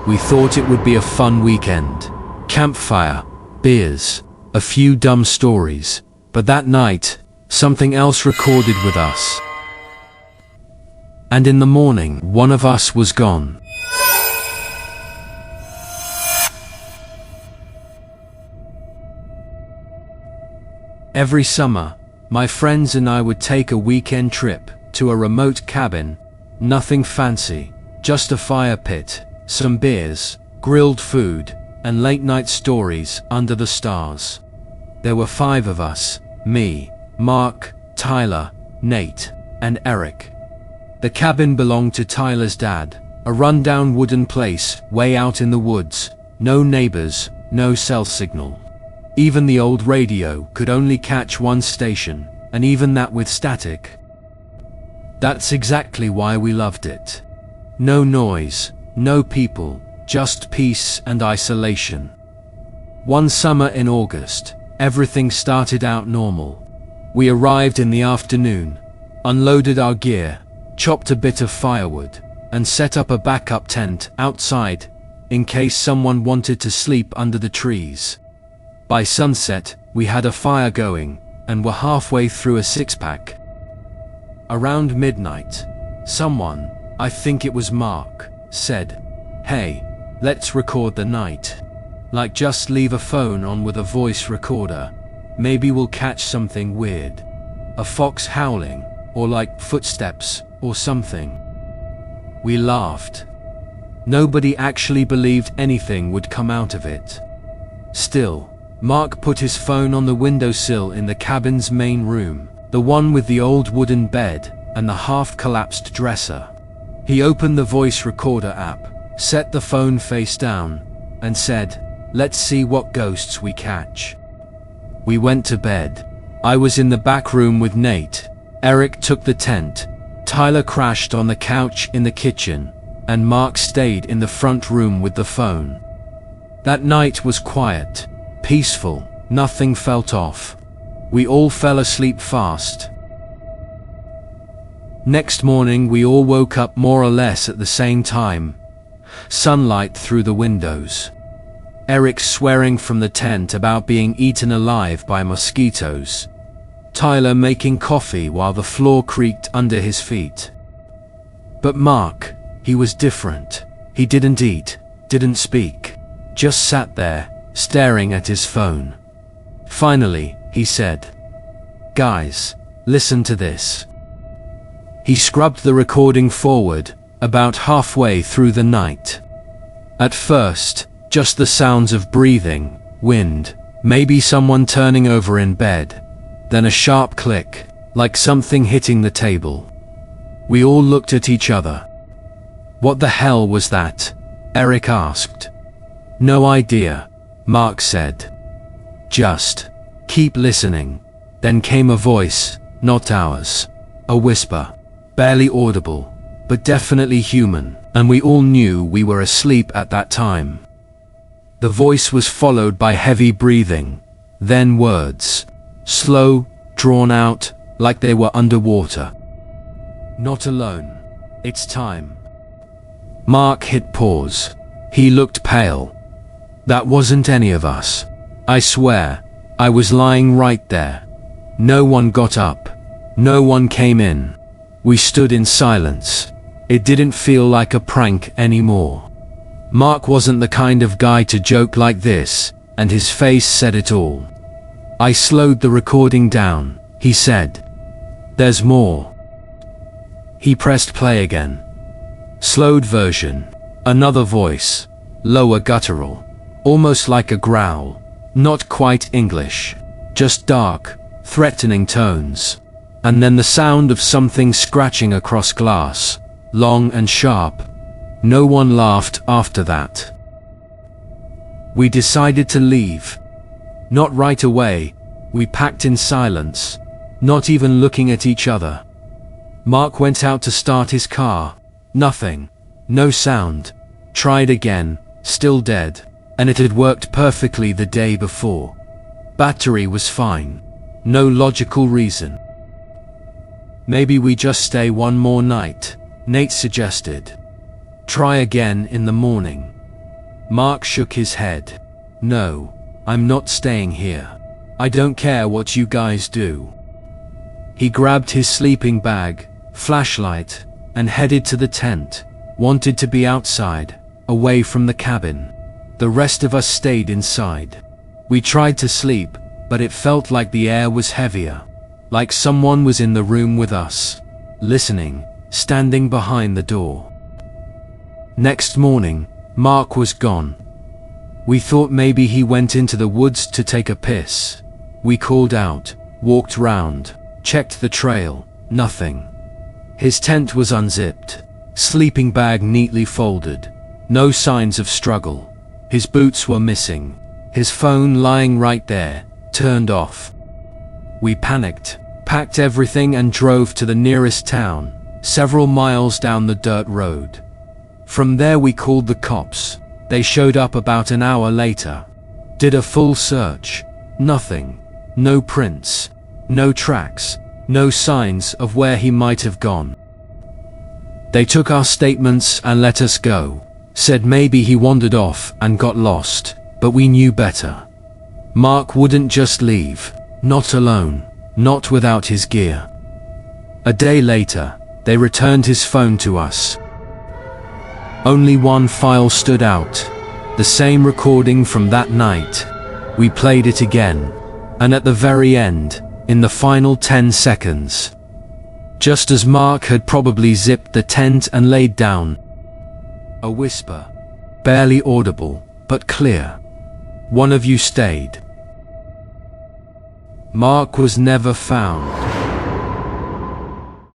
We thought it would be a fun weekend. Campfire, beers, a few dumb stories. But that night, something else recorded with us. And in the morning, one of us was gone. Every summer, my friends and I would take a weekend trip to a remote cabin. Nothing fancy, just a fire pit, some beers, grilled food, and late-night stories under the stars. There were 5 of us: me, Mark, Tyler, Nate, and Eric. The cabin belonged to Tyler's dad, a rundown wooden place way out in the woods. No neighbors, no cell signal. Even the old radio could only catch one station, and even that with static. That's exactly why we loved it. No noise, no people, just peace and isolation. One summer in August, everything started out normal. We arrived in the afternoon, unloaded our gear, chopped a bit of firewood, and set up a backup tent outside, in case someone wanted to sleep under the trees. By sunset, we had a fire going, and were halfway through a 6-pack. Around midnight, someone, I think it was Mark, said, "Hey, let's record the night. Like, just leave a phone on with a voice recorder. Maybe we'll catch something weird. A fox howling, or like footsteps, or something." We laughed. Nobody actually believed anything would come out of it. Still, Mark put his phone on the windowsill in the cabin's main room, the one with the old wooden bed and the half-collapsed dresser. He opened the voice recorder app, set the phone face down, and said, "Let's see what ghosts we catch." We went to bed. I was in the back room with Nate. Eric took the tent. Tyler crashed on the couch in the kitchen, and Mark stayed in the front room with the phone. That night was quiet, peaceful, nothing felt off. We all fell asleep fast. Next morning we all woke up more or less at the same time. Sunlight through the windows. Eric swearing from the tent about being eaten alive by mosquitoes. Tyler making coffee while the floor creaked under his feet. But Mark, he was different. He didn't eat, didn't speak, just sat there, staring at his phone. Finally, he said, "Guys, listen to this." He scrubbed the recording forward, about halfway through the night. At first, just the sounds of breathing, wind, maybe someone turning over in bed. Then a sharp click, like something hitting the table. We all looked at each other. "What the hell was that?" Eric asked. "No idea," Mark said. "Just keep listening." Then came a voice, not ours. A whisper, barely audible, but definitely human, and we all knew we were asleep at that time. The voice was followed by heavy breathing, then words. Slow, drawn out, like they were underwater. "Not alone. It's time." Mark hit pause. He looked pale. "That wasn't any of us. I swear, I was lying right there. No one got up. No one came in." We stood in silence. It didn't feel like a prank anymore. Mark wasn't the kind of guy to joke like this, and his face said it all. I slowed the recording down. He said, "There's more." He pressed play again. Slowed version. Another voice. Lower guttural. Almost like a growl. Not quite English. Just dark, threatening tones. And then the sound of something scratching across glass. Long and sharp. No one laughed after that. We decided to leave. Not right away. We packed in silence, not even looking at each other. Mark went out to start his car. Nothing. No sound. Tried again, still dead. And it had worked perfectly the day before. Battery was fine. No logical reason. "Maybe we just stay one more night," Nate suggested. "Try again in the morning." Mark shook his head. No, I'm not staying here. I don't care what you guys do. He grabbed his sleeping bag, flashlight, and headed to the tent. Wanted to be outside, away from the cabin. The rest of us stayed inside. We tried to sleep, but it felt like the air was heavier. Like someone was in the room with us, listening, standing behind the door. Next morning, Mark was gone. We thought maybe he went into the woods to take a piss. We called out, walked round, checked the trail, nothing. His tent was unzipped, sleeping bag neatly folded, no signs of struggle. His boots were missing, his phone lying right there, turned off. We panicked, packed everything and drove to the nearest town, several miles down the dirt road. From there we called the cops. They showed up about an hour later. Did a full search. Nothing. No prints. No tracks. No signs of where he might have gone. They took our statements and let us go. Said maybe he wandered off and got lost, but we knew better. Mark wouldn't just leave. Not alone. Not without his gear. A day later, they returned his phone to us. Only one file stood out. The same recording from that night. We played it again. And at the very end, in the final 10 seconds, just as Mark had probably zipped the tent and laid down, a whisper, barely audible, but clear. One of you stayed. Mark was never found.